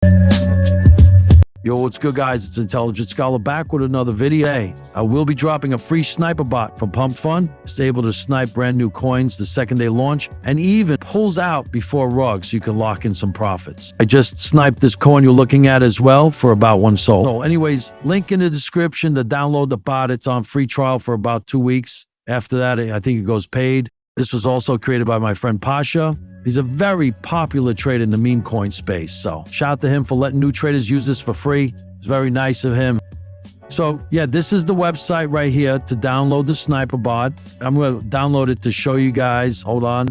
Yo, what's good, guys? It's Intelligent Scholar back with another video. Hey, I will be dropping a free sniper bot from pump.fun. It's able to snipe brand new coins the second they launch and even pulls out before rug so you can lock in some profits. I just sniped this coin you're looking at as well for about 1 sol. So anyways, link in the description to download the bot. It's on free trial for about 2 weeks. After that, I think it goes paid. This was also created by my friend Pasha. He's a very popular trader in the meme coin space. So shout out to him for letting new traders use this for free. It's very nice of him. So yeah, this is the website right here to download the sniper bot. I'm going to download it to show you guys. Hold on.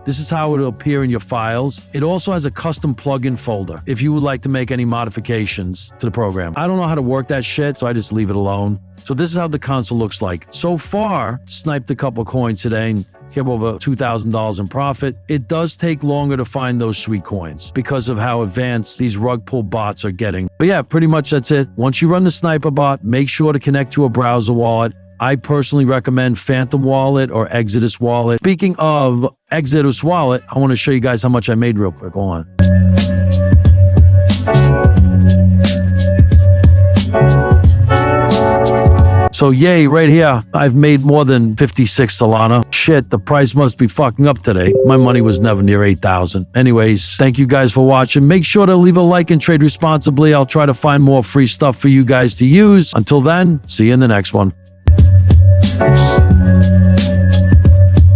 This is how it'll appear in your files. It also has a custom plugin folder if you would like to make any modifications to the program. I don't know how to work that shit, so I just leave it alone. So this is how the console looks like. So far, sniped a couple coins today and get over $2,000 in profit. It does take longer to find those sweet coins because of how advanced these rug pull bots are getting. But yeah, pretty much that's it. Once you run the sniper bot, make sure to connect to a browser wallet. I personally recommend Phantom Wallet or Exodus Wallet. Speaking of Exodus Wallet, I want to show you guys how much I made real quick. Hold on. So yay, right here, I've made more than 56 Solana. Shit, the price must be fucking up today. My money was never near 8,000. Anyways, thank you guys for watching. Make sure to leave a like and trade responsibly. I'll try to find more free stuff for you guys to use. Until then, see you in the next one.